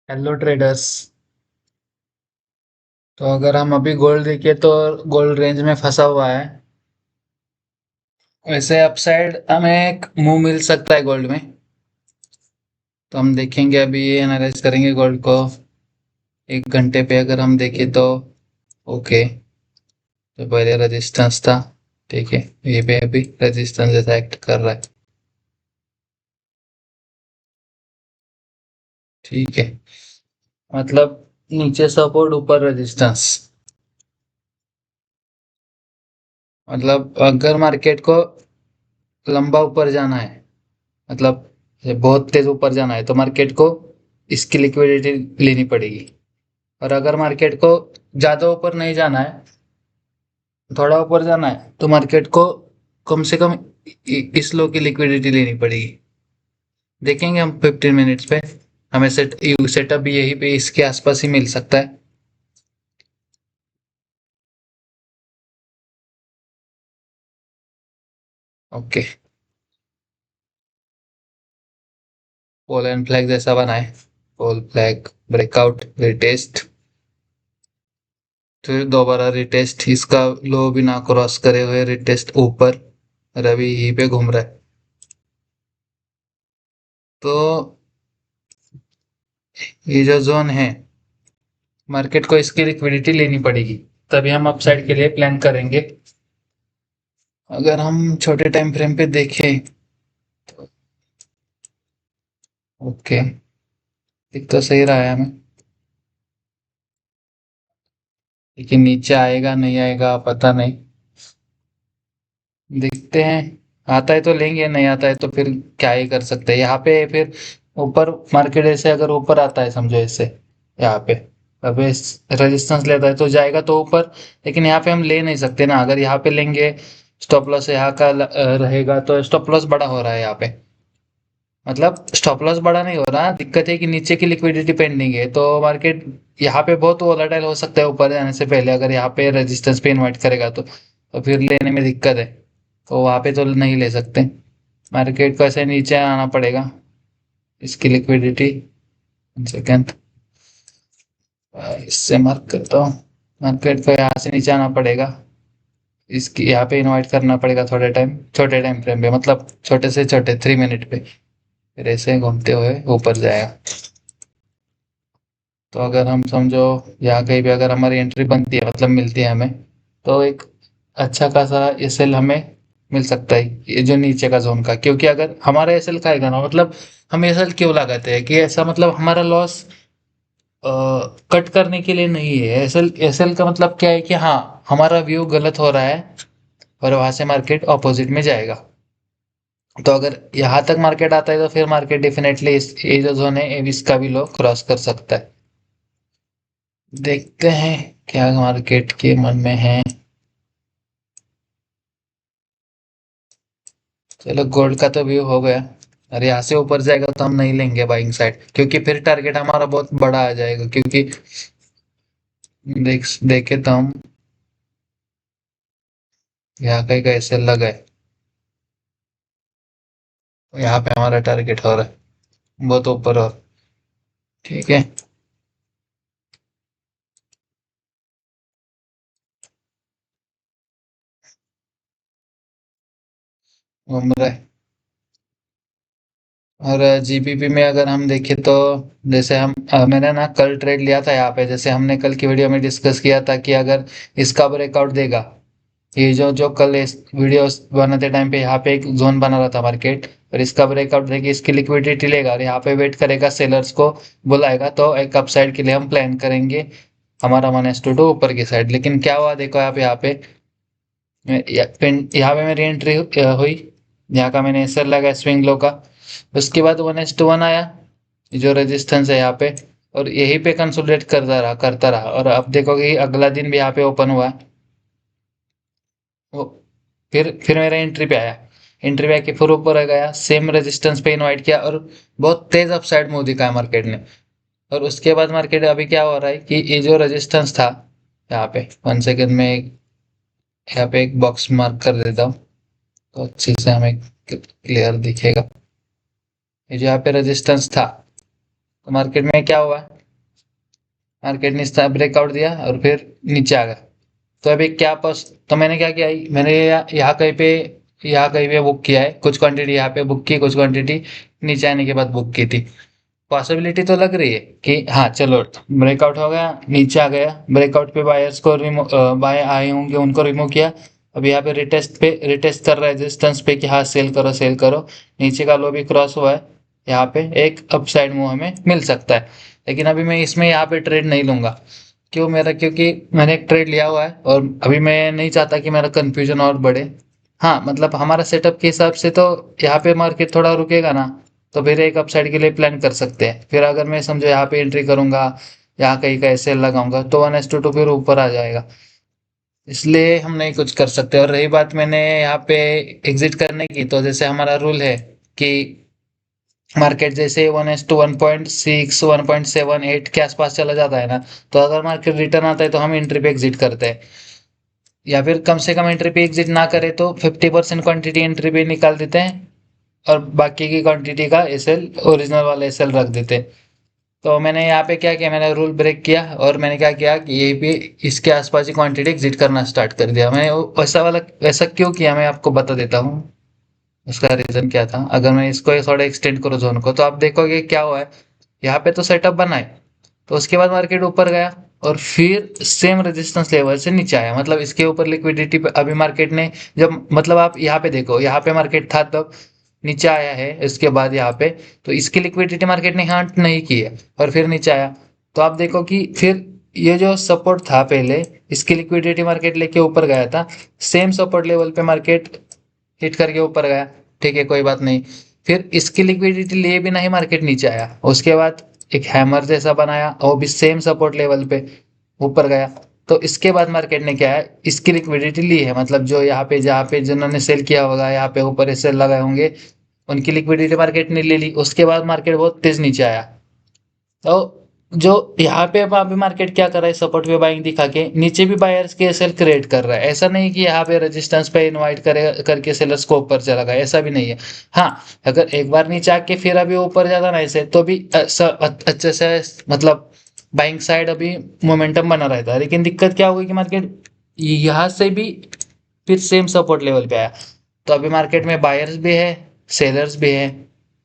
Hello traders. तो अगर हम अभी गोल्ड देखें तो गोल्ड रेंज में फंसा हुआ है। वैसे अपसाइड हमें एक मुंह मिल सकता है गोल्ड में। तो हम देखेंगे, अभी एनालाइज करेंगे गोल्ड को 1 घंटे पे। अगर हम देखें तो ओके, तो पहले रेजिस्टेंस था। ठीक है, ये पे अभी रेजिस्टेंस जैसा एक्ट कर रहा है। ठीक है, मतलब नीचे सपोर्ट ऊपर रेजिस्टेंस। मतलब अगर मार्केट को लंबा ऊपर जाना है, मतलब बहुत तेज ऊपर जाना है, तो मार्केट को इसकी लिक्विडिटी लेनी पड़ेगी। और अगर मार्केट को ज्यादा ऊपर नहीं जाना है, थोड़ा ऊपर जाना है, तो मार्केट को कम से कम इस लो की लिक्विडिटी लेनी पड़ेगी। देखेंगे हम 15 मिनट्स पे। हमें सेटअप भी यही पे इसके आसपास ही मिल सकता है। ओके, पोल एंड फ्लैग जैसा बना है। पोल फ्लैग, ब्रेकआउट, रिटेस्ट, फिर दोबारा रिटेस्ट। इसका लो भी ना क्रॉस करे हुए रिटेस्ट ऊपर, और अभी यहीं पे घूम रहा है। तो ये जो जोन है, मार्केट को इसकी लिक्विडिटी लेनी पड़ेगी, तभी हम अपसाइड के लिए प्लान करेंगे। अगर हम छोटे टाइम फ्रेम पे देखें तो ओके, दिख तो सही रहा है हमें, लेकिन नीचे आएगा नहीं आएगा पता नहीं। देखते हैं, आता है तो लेंगे, नहीं आता है तो फिर क्या ही कर सकते हैं। यहाँ पे फिर ऊपर मार्केट ऐसे अगर ऊपर आता है, समझो ऐसे यहाँ पे, अब रेजिस्टेंस लेता है तो जाएगा तो ऊपर। लेकिन यहाँ पे हम ले नहीं सकते ना, अगर यहाँ पे लेंगे स्टॉप लॉस यहाँ का रहेगा, तो स्टॉप लॉस बड़ा हो रहा है यहाँ पे। मतलब स्टॉप लॉस बड़ा नहीं हो रहा, दिक्कत है कि नीचे की लिक्विडिटी पेंडिंग है, तो मार्केट यहाँ पे बहुत वोलेटाइल हो सकता है ऊपर जाने से पहले। अगर यहाँ पे रेजिस्टेंस पे इन्वाइट करेगा तो फिर लेने में दिक्कत है। तो वहाँ पे तो नहीं ले सकते, मार्केट को ऐसे नीचे आना पड़ेगा। इसकी लिक्विडिटी, सेकेंड, इससे मार्क करता हूँ। मार्केट को यहाँ से नीचे आना पड़ेगा, इसकी यहाँ पे इन्वाइट करना पड़ेगा थोड़े टाइम, छोटे टाइम फ्रेम पे, मतलब छोटे से छोटे 3 मिनट पे। फिर ऐसे घूमते हुए ऊपर जाएगा। तो अगर हम समझो यहाँ कहीं भी अगर हमारी एंट्री बनती है, मतलब मिलती है हमें, तो एक अच्छा खासा एसएल हमें मिल सकता है, ये जो नीचे का जोन का। क्योंकि अगर हमारा एसएल खाएगा ना, मतलब हम एसएल क्यों लगाते हैं कि ऐसा, मतलब हमारा लॉस कट करने के लिए नहीं है। एसएल एसएल का मतलब क्या है कि हाँ, हमारा व्यू गलत हो रहा है और वहां से मार्केट ऑपोजिट में जाएगा। तो अगर यहाँ तक मार्केट आता है तो फिर मार्केट डेफिनेटली इस ये जो जोन है इसका भी लो क्रॉस कर सकता है। देखते हैं क्या मार्केट के मन में है। चलो, गोल्ड का तो व्यू हो गया। और यहाँ से ऊपर जाएगा तो हम नहीं लेंगे बाइंग साइड, क्योंकि फिर टारगेट हमारा बहुत बड़ा आ जाएगा। क्योंकि देखे तो हम यहाँ कहीं का ऐसे लगा है, यहाँ पे हमारा टारगेट हो रहा है बहुत ऊपर। और ठीक है, घूम रहा है। और जीबीपी में अगर हम देखें तो जैसे हम मैंने ना कल ट्रेड लिया था यहाँ पे, जैसे हमने कल की वीडियो में डिस्कस किया था कि अगर इसका ब्रेकआउट देगा, ये जो जो कल इस वीडियो बनाते टाइम पे यहाँ पे एक जोन बना रहा था मार्केट, और इसका ब्रेकआउट देगी, इसकी लिक्विडिटी लेगा और यहाँ पे वेट करेगा, सेलर्स को बुलाएगा, तो एक अपसाइड के लिए हम प्लान करेंगे हमारा 1:2 ऊपर की साइड। लेकिन क्या हुआ देखो, यहाँ पे यहाँ पे मेरी एंट्री हुई, यहाँ का मैंने एसएल लगा स्विंग लो का। उसके बाद 1:1 आया, जो रेजिस्टेंस है यहाँ पे, और यहीं पे कंसोलिडेट करता रहा। और अब देखोगे कि अगला दिन भी यहाँ पे ओपन हुआ, वो फिर मेरा एंट्री पे आया। एंट्री पे आके फिर ऊपर आ गया, सेम रेजिस्टेंस पे इनवाइट किया, और बहुत तेज अपसाइड मूव दिखाया मार्केट ने। और उसके बाद मार्केट अभी क्या हो रहा है कि ये जो रेजिस्टेंस था, यहाँ पे 1 सेकेंड में यहाँ पे एक बॉक्स मार्क कर देता हूँ, तो अच्छे से हमें क्लियर दिखेगा। ये जो यहाँ पे रेजिस्टेंस था, तो मार्केट में क्या हुआ, मार्केट ने ब्रेकआउट दिया और फिर नीचे आ गया। तो अभी क्या पस तो मैंने क्या किया, मैंने यहाँ कहीं पे बुक किया है, कुछ क्वांटिटी यहाँ पे बुक की, कुछ क्वांटिटी नीचे आने के बाद बुक की थी। पॉसिबिलिटी तो लग रही है कि हाँ चलो, ब्रेकआउट हो गया, नीचे आ गया, ब्रेकआउट पे बायर्स को बाय आए होंगे उनको रिमूव किया। अब यहाँ पे रिटेस्ट कर रहा है रेजिस्टेंस पे कि हाँ सेल करो सेल करो। नीचे का लो भी क्रॉस हुआ है, यहाँ पे एक अपसाइड मूव हमें मिल सकता है। लेकिन अभी मैं इसमें यहाँ पे ट्रेड नहीं लूंगा। क्योंकि मैंने एक ट्रेड लिया हुआ है और अभी मैं नहीं चाहता कि मेरा कंफ्यूजन और बढ़े। हाँ मतलब हमारा सेटअप के हिसाब से तो यहाँ पे मार्केट थोड़ा रुकेगा ना, तो फिर एक अपसाइड के लिए प्लान कर सकते हैं। फिर अगर मैं समझो यहाँ पे एंट्री करूंगा, यहाँ कहीं का एसएल लगाऊंगा तो 1:2 फिर ऊपर आ जाएगा। इसलिए हम नहीं कुछ कर सकते। और रही बात मैंने यहाँ पे एग्जिट करने की, तो जैसे हमारा रूल है कि मार्केट जैसे 1:1.6 1.78 के आसपास चला जाता है ना, तो अगर मार्केट रिटर्न आता है तो हम एंट्री पे एग्जिट करते हैं। या फिर कम से कम एंट्री पे एग्जिट ना करे तो 50% क्वांटिटी एंट्री पे निकाल देते हैं और बाकी की क्वांटिटी का एसएल, ओरिजिनल वाला एसएल रख देते हैं। तो मैंने यहाँ पे क्या किया, मैंने रूल ब्रेक किया और मैंने क्या किया कि यही पे इसके आसपास की क्वांटिटी एग्जिट करना स्टार्ट कर दिया। मैं वैसा क्यों किया मैं आपको बता देता हूँ। उसका रीजन क्या था, अगर मैं इसको थोड़ा एक्सटेंड करूँ जोन को, तो आप देखोगे क्या हुआ है। यहाँ पे तो सेटअप बना है, तो उसके बाद मार्केट ऊपर गया और फिर सेम रेजिस्टेंस लेवल से नीचे आया। मतलब इसके ऊपर लिक्विडिटी पे अभी मार्केट ने, जब मतलब आप यहाँ पे देखो, यहाँ पे मार्केट था तब नीचे आया है, इसके बाद यहाँ पे तो इसकी लिक्विडिटी मार्केट ने हंट नहीं की है और फिर नीचे आया। तो आप देखो कि फिर ये जो सपोर्ट था पहले, इसकी लिक्विडिटी मार्केट लेके ऊपर गया था, सेम सपोर्ट लेवल पे मार्केट हिट करके ऊपर गया। ठीक है कोई बात नहीं। फिर इसकी लिक्विडिटी लिए बिना ही मार्केट नीचे आया, उसके बाद एक हैमर जैसा बनाया और भी सेम सपोर्ट लेवल पे ऊपर गया। तो इसके बाद मार्केट ने क्या है, इसकी लिक्विडिटी ली है, मतलब जो यहाँ पे जहाँ पे जिन्होंने सेल किया होगा, यहाँ पे ऊपर सेल लगाए होंगे, उनकी लिक्विडिटी मार्केट ने ले ली। उसके बाद मार्केट बहुत तेज नीचे आया। तो जो यहाँ पे अब अभी मार्केट क्या कर रहा है, सपोर्ट पे बाइंग दिखा के नीचे भी बायर्स के सेल क्रिएट कर रहा है। ऐसा नहीं कि यहाँ पे रेजिस्टेंस पे इनवाइट करे करके सेलर्स को ऊपर चला गया, ऐसा भी नहीं है। हाँ, अगर एक बार नीचे आके फिर अभी ऊपर जाता ना ऐसे, तो भी अच्छे से मतलब बाइंग साइड अभी मोमेंटम बना रहता है। लेकिन दिक्कत क्या होगी कि मार्केट यहाँ से भी फिर सेम सपोर्ट लेवल पे आया। तो अभी मार्केट में बायर्स भी है, सेलर्स भी है,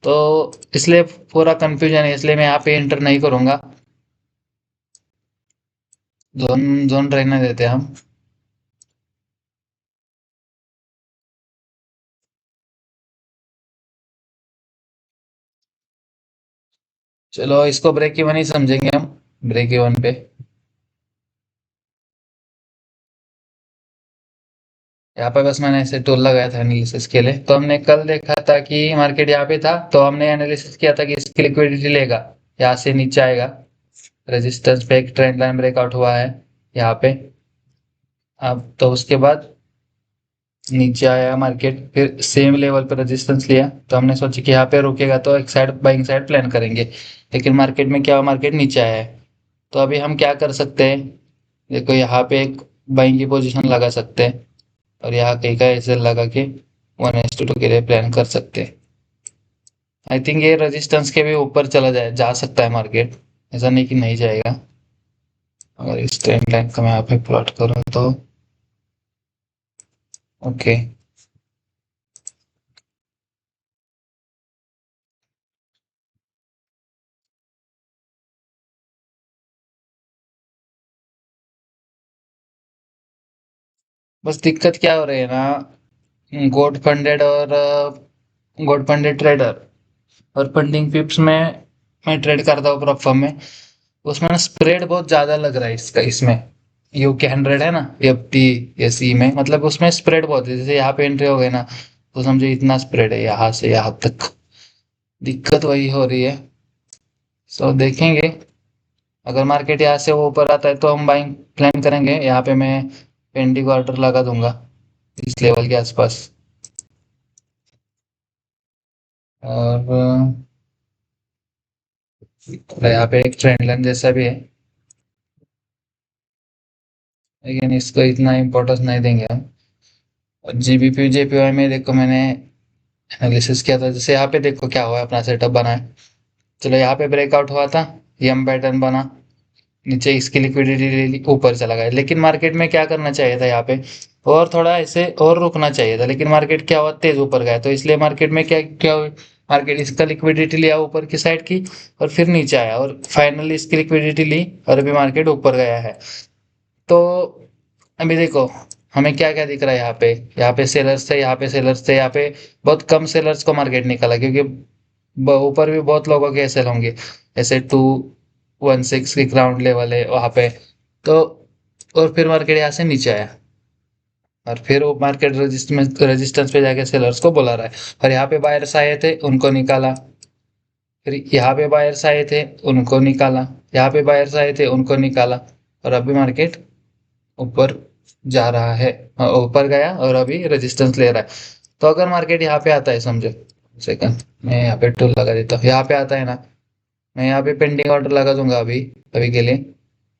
तो इसलिए पूरा कंफ्यूजन है। इसलिए मैं यहाँ पे एंटर नहीं करूंगा, जोन जोन रहने देते हैं हम। चलो इसको ब्रेक इवन ही समझेंगे हम, ब्रेक इवन पे। यहाँ पे बस मैंने ऐसे टूल लगाया था एनालिसिस के लिए। तो हमने कल देखा था कि मार्केट यहाँ पे था, तो हमने एनालिसिस किया था कि इसकी लिक्विडिटी लेगा, यहाँ से नीचे आएगा, रेजिस्टेंस पे एक ट्रेंड लाइन ब्रेकआउट हुआ है यहाँ पे। अब तो उसके बाद नीचे आया मार्केट, फिर सेम लेवल पे रेजिस्टेंस लिया, तो हमने सोचा कि यहाँ पे रुकेगा तो एक साइड बाइंग साइड प्लान करेंगे। लेकिन मार्केट में क्या हुआ, मार्केट नीचे आया है। तो अभी हम क्या कर सकते हैं, देखो यहाँ पे एक बाइंग की पोजीशन लगा सकते हैं और यहाँ कहीं का ऐसे लगा के 1:2 के लिए प्लान कर सकते हैं। आई थिंक ये रेजिस्टेंस के भी ऊपर चला जाए जा सकता है मार्केट, ऐसा नहीं कि नहीं जाएगा। अगर इस ट्रेंड लाइन का मैं यहाँ पे प्लॉट करूँ तो ओके। बस दिक्कत क्या हो रही है ना, गोड फंडेड और गोड फंडेड ट्रेडर और फंडिंग पिप्स में मैं ट्रेड करता हूँ प्रॉप फर्म में। उसमें ना स्प्रेड बहुत ज्यादा लग रहा है इसका, इसमें UK 100 है ना FT या सी में, मतलब उसमें स्प्रेड बहुत है। जैसे यहाँ पे एंट्री हो गए ना, तो समझो इतना स्प्रेड है यहाँ से यहाँ तक। दिक्कत वही हो रही है। सो देखेंगे, अगर मार्केट यहाँ से वो ऊपर आता है तो हम बाइंग प्लान करेंगे। यहाँ पे मैं पेंडिंग ऑर्डर लगा दूंगा इस लेवल के आसपास। और यहाँ पे एक ट्रेंड लाइन जैसा भी है, लेकिन इसको इतना इम्पोर्टेंस नहीं देंगे हम। और GBP JPY में देखो मैंने एनालिसिस किया था, जैसे यहाँ पे देखो क्या हुआ है, अपना सेटअप बना है। चलो यहाँ पे ब्रेकआउट हुआ था, यम पैटर्न बना, नीचे इसकी लिक्विडिटी ले ली, ऊपर चला गया। लेकिन मार्केट में क्या करना चाहिए था यहाँ पे, और थोड़ा ऐसे और रुकना चाहिए था, लेकिन मार्केट क्या हुआ, तेज ऊपर गया। तो इसलिए मार्केट में क्या क्या हुआ, मार्केट इसका लिक्विडिटी लिया ऊपर की साइड की, और फिर नीचे आया, और फाइनली इसकी लिक्विडिटी ली, और अभी मार्केट ऊपर गया है। तो अभी देखो हमें क्या क्या दिख रहा है यहाँ पे, यहाँ पे सेलर्स थे, यहाँ पे सेलर्स थे, यहाँ पे बहुत कम सेलर्स को मार्केट निकाला, क्योंकि ऊपर भी बहुत लोगों के ऐसे होंगे, ऐसे 216 की ग्राउंड लेवल है वहां पे। तो और फिर मार्केट यहाँ से नीचे आया, और फिर वो मार्केट रेजिस्टेंस पे जाके सेलर्स को बुला रहा है, और यहाँ पे बायर्स आए थे उनको निकाला, फिर यहाँ पे बायर्स आए थे उनको निकाला, यहाँ पे बायर्स आए थे उनको निकाला, और अभी मार्केट ऊपर जा रहा है, ऊपर गया और अभी रेजिस्टेंस ले रहा है। तो अगर मार्केट यहाँ पे आता है, समझो, सेकंड मैं यहाँ पे टूल लगा देता हूँ, यहाँ पे आता है ना, मैं यहाँ पे पेंडिंग ऑर्डर लगा दूंगा अभी, अभी के लिए।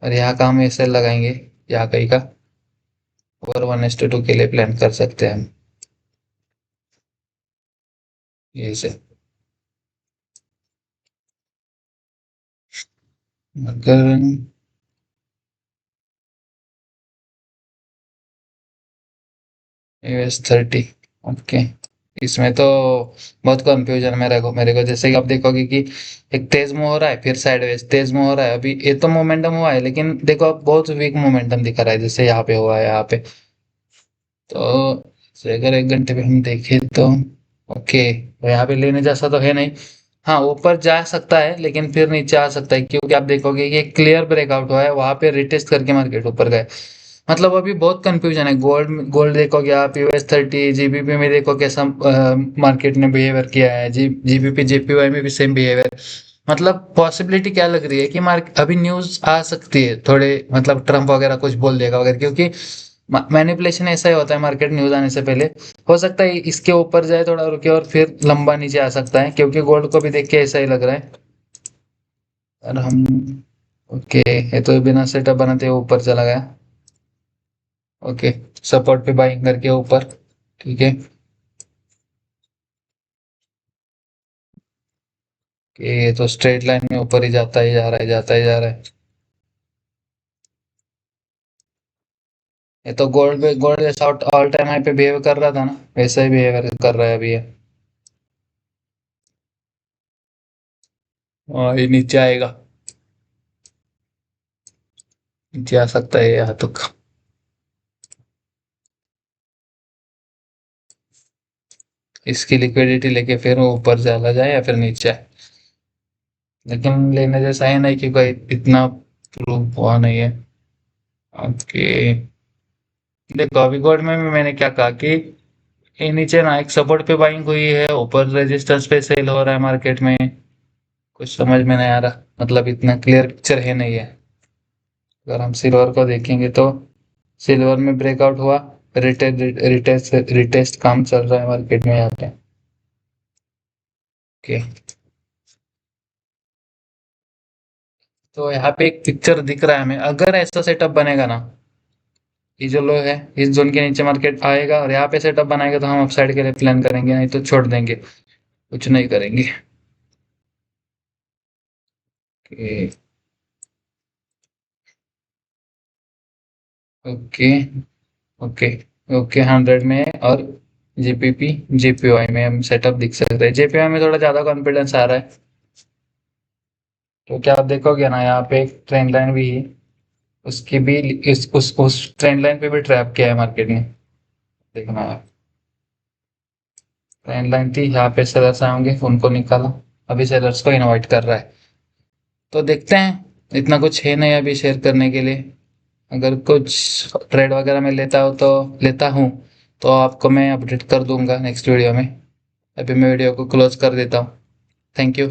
और यहाँ का हम ऐसे लगाएंगे, यहाँ कहीं का, और 1:2 के लिए प्लान कर सकते हैं हम, ये से। अगर US30, ओके, इसमें तो बहुत कंफ्यूजन मेरे को जैसे कि आप देखोगे कि एक तेज मूव हो रहा है, फिर साइडवेज तेज मूव हो रहा है, अभी ये तो मोमेंटम हुआ है, लेकिन देखो अब बहुत वीक मोमेंटम दिखा रहा है, जैसे यहाँ पे हुआ है, यहाँ पे। तो जैसे अगर 1 घंटे पे हम देखें तो ओके, तो यहाँ पे लेने जैसा तो है नहीं। हाँ, ऊपर जा सकता है, लेकिन फिर नीचे आ सकता है, क्योंकि आप देखोगे कि एक क्लियर ब्रेकआउट हुआ है, वहां पे रिटेस्ट करके मार्केट ऊपर गए। मतलब अभी बहुत कंफ्यूजन है। गोल्ड गोल्ड देखोगे आप, US30, जीबीपी में देखो कैसा मार्केट ने बिहेवियर किया है, जीबीपी जेपीवाई में भी सेम बिहेवियर। मतलब पॉसिबिलिटी क्या लग रही है कि मार्क अभी न्यूज आ सकती है थोड़े, मतलब ट्रम्प वगैरह कुछ बोल देगा वगैरह, क्योंकि मैनिपुलेशन ऐसा ही होता है, मार्केट न्यूज आने से पहले हो सकता है इसके ऊपर जाए थोड़ा रुके, और फिर लंबा नीचे आ सकता है, क्योंकि गोल्ड को भी देख के ऐसा ही लग रहा है। और हम ओके, ये तो बिना सेटअप बनाते हुए ऊपर चला गया। ओके, सपोर्ट पे बाइंग करके ऊपर, ठीक है। कि ये तो स्ट्रेट लाइन में ऊपर ही जाता ही जा रहा है, जाता ही जा रहा है। ये तो गोल्ड पे, गोल्ड जैसा ऑल टाइम हाई पे बिहेव कर रहा था ना, वैसा ही बिहेवियर कर रहा है अभी ये। और ये नीचे आएगा, नीचे आ सकता है यहाँ तक। इसकी लिक्विडिटी लेके फिर वो ऊपर चला जाए या फिर नीचे आए, लेकिन लेने जैसा है नहीं, क्योंकि इतना प्रूफ हुआ नहीं है। ओके, देखो अभी गोल्ड में भी मैंने क्या कहा कि ये नीचे ना एक सपोर्ट पे बाइंग हुई है, ऊपर रेजिस्टेंस पे सेल हो रहा है मार्केट में। कुछ समझ में नहीं आ रहा, मतलब इतना क्लियर पिक्चर है नहीं है। अगर हम सिल्वर को देखेंगे तो सिल्वर में ब्रेकआउट हुआ, रिटेस्ट रिटेस्ट काम चल रहा है मार्केट में यहाँ पे। ओके, तो यहाँ पे एक पिक्चर दिख रहा है हमें, अगर ऐसा सेटअप बनेगा ना, ये जो लो है, इस जोन के नीचे मार्केट आएगा और यहाँ पे सेटअप बनाएगा, तो हम अपसाइड के लिए प्लान करेंगे, नहीं तो छोड़ देंगे, कुछ नहीं करेंगे। ओके, ओके, ओके, ओके, 100 में और जीपीपी जीपीवाई में हम सेटअप दिख सकते हैं। जेपीवाई में थोड़ा ज्यादा कॉन्फिडेंस आ रहा है, तो क्या आप देखोगे ना, यहाँ पे एक ट्रेंड लाइन भी है, उसकी भी इस उस ट्रेंड लाइन पे भी ट्रैप किया है मार्केट ने, देखना है। ट्रेंड लाइन थी, यहाँ पे सेलर्स आएंगे, उनको निकाला, अभी सेलर्स को इनवाइट कर रहा है। तो देखते हैं, इतना कुछ है नहीं अभी शेयर करने के लिए। अगर कुछ ट्रेड वगैरह में लेता हो तो लेता हूँ, तो आपको मैं अपडेट कर दूंगा नेक्स्ट वीडियो में। अभी मैं वीडियो को क्लोज कर देता हूँ। Thank you.